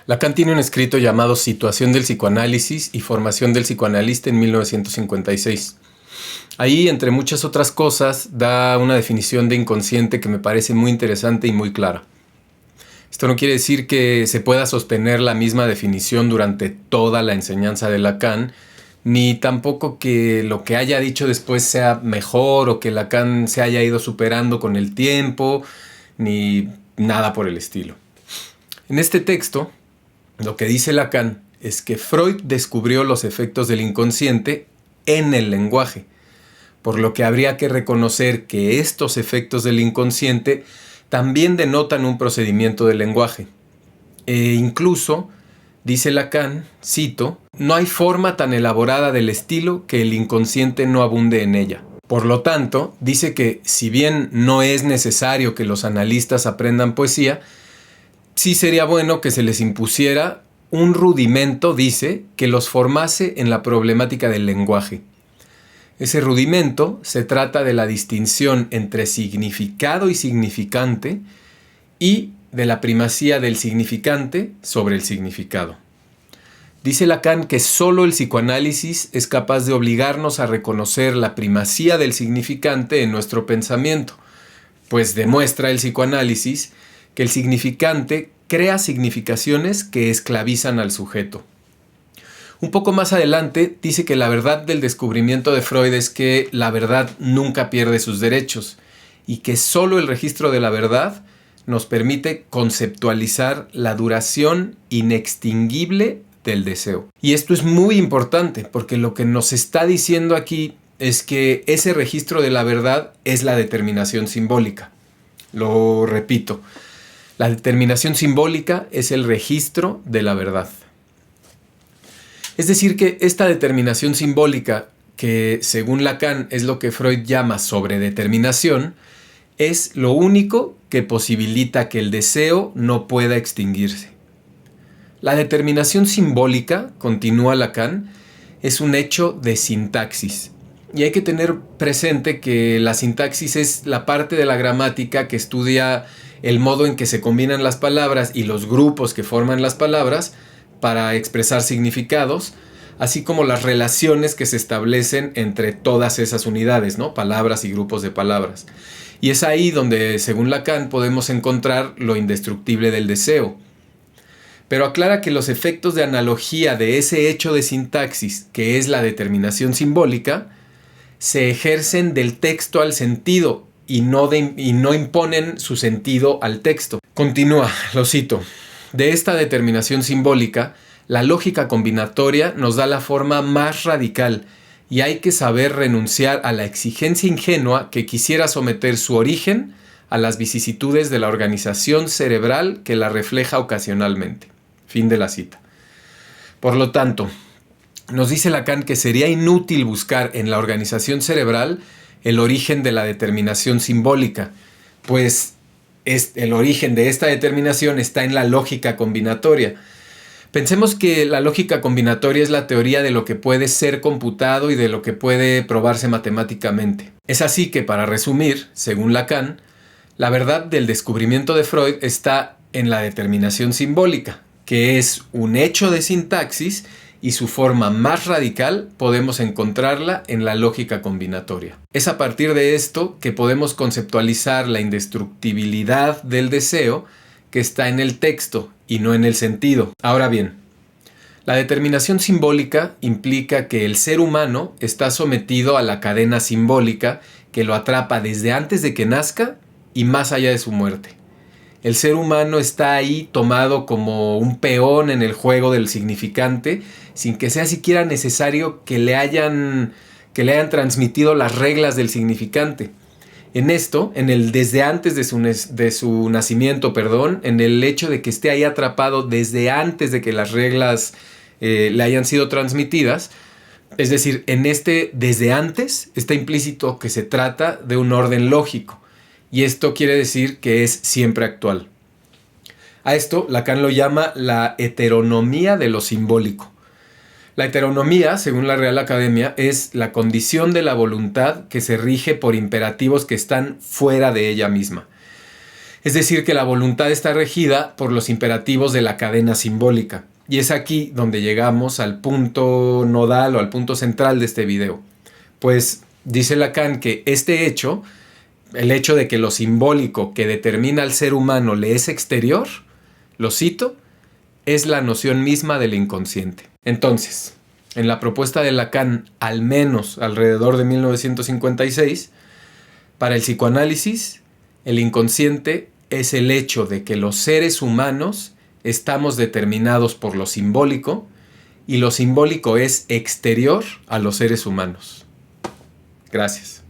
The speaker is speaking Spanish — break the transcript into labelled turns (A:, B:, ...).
A: Lacan tiene un escrito llamado Situación del psicoanálisis y formación del psicoanalista en 1956. Ahí, entre muchas otras cosas, da una definición de inconsciente que me parece muy interesante y muy clara. Esto no quiere decir que se pueda sostener la misma definición durante toda la enseñanza de Lacan, ni tampoco que lo que haya dicho después sea mejor o que Lacan se haya ido superando con el tiempo, ni nada por el estilo. En este texto, lo que dice Lacan es que Freud descubrió los efectos del inconsciente en el lenguaje, por lo que habría que reconocer que estos efectos del inconsciente también denotan un procedimiento del lenguaje. Incluso, dice Lacan, cito, no hay forma tan elaborada del estilo que el inconsciente no abunde en ella. Por lo tanto, dice que si bien no es necesario que los analistas aprendan poesía, sí sería bueno que se les impusiera un rudimento, dice, que los formase en la problemática del lenguaje. Ese rudimento se trata de la distinción entre significado y significante y de la primacía del significante sobre el significado. Dice Lacan que solo el psicoanálisis es capaz de obligarnos a reconocer la primacía del significante en nuestro pensamiento, pues demuestra el psicoanálisis que el significante crea significaciones que esclavizan al sujeto. Un poco más adelante dice que la verdad del descubrimiento de Freud es que la verdad nunca pierde sus derechos y que solo el registro de la verdad nos permite conceptualizar la duración inextinguible del deseo. Y esto es muy importante porque lo que nos está diciendo aquí es que ese registro de la verdad es la determinación simbólica. Lo repito. La determinación simbólica es el registro de la verdad. Es decir, que esta determinación simbólica, que según Lacan es lo que Freud llama sobredeterminación, es lo único que posibilita que el deseo no pueda extinguirse. La determinación simbólica, continúa Lacan, es un hecho de sintaxis. Y hay que tener presente que la sintaxis es la parte de la gramática que estudia el modo en que se combinan las palabras y los grupos que forman las palabras para expresar significados, así como las relaciones que se establecen entre todas esas unidades, ¿no? Palabras y grupos de palabras. Y es ahí donde, según Lacan, podemos encontrar lo indestructible del deseo. Pero aclara que los efectos de analogía de ese hecho de sintaxis, que es la determinación simbólica, se ejercen del texto al sentido y no imponen su sentido al texto. Continúa, lo cito. De esta determinación simbólica, la lógica combinatoria nos da la forma más radical y hay que saber renunciar a la exigencia ingenua que quisiera someter su origen a las vicisitudes de la organización cerebral que la refleja ocasionalmente. Fin de la cita. Por lo tanto, nos dice Lacan que sería inútil buscar en la organización cerebral el origen de la determinación simbólica, pues el origen de esta determinación está en la lógica combinatoria. Pensemos que la lógica combinatoria es la teoría de lo que puede ser computado y de lo que puede probarse matemáticamente. Es así que, para resumir, según Lacan, la verdad del descubrimiento de Freud está en la determinación simbólica, que es un hecho de sintaxis y su forma más radical podemos encontrarla en la lógica combinatoria. Es a partir de esto que podemos conceptualizar la indestructibilidad del deseo que está en el texto y no en el sentido. Ahora bien, la determinación simbólica implica que el ser humano está sometido a la cadena simbólica que lo atrapa desde antes de que nazca y más allá de su muerte. El ser humano está ahí tomado como un peón en el juego del significante, sin que sea siquiera necesario que le hayan transmitido las reglas del significante. En esto, en el desde antes de su nacimiento, en el hecho de que esté ahí atrapado desde antes de que las reglas le hayan sido transmitidas, es decir, en este desde antes está implícito que se trata de un orden lógico. Y esto quiere decir que es siempre actual. A esto Lacan lo llama la heteronomía de lo simbólico. La heteronomía, según la Real Academia, es la condición de la voluntad que se rige por imperativos que están fuera de ella misma. Es decir, que la voluntad está regida por los imperativos de la cadena simbólica. Y es aquí donde llegamos al punto nodal o al punto central de este video. Pues dice Lacan que este hecho, el hecho de que lo simbólico que determina al ser humano le es exterior, lo cito, es la noción misma del inconsciente. Entonces, en la propuesta de Lacan, al menos alrededor de 1956, para el psicoanálisis, el inconsciente es el hecho de que los seres humanos estamos determinados por lo simbólico y lo simbólico es exterior a los seres humanos. Gracias.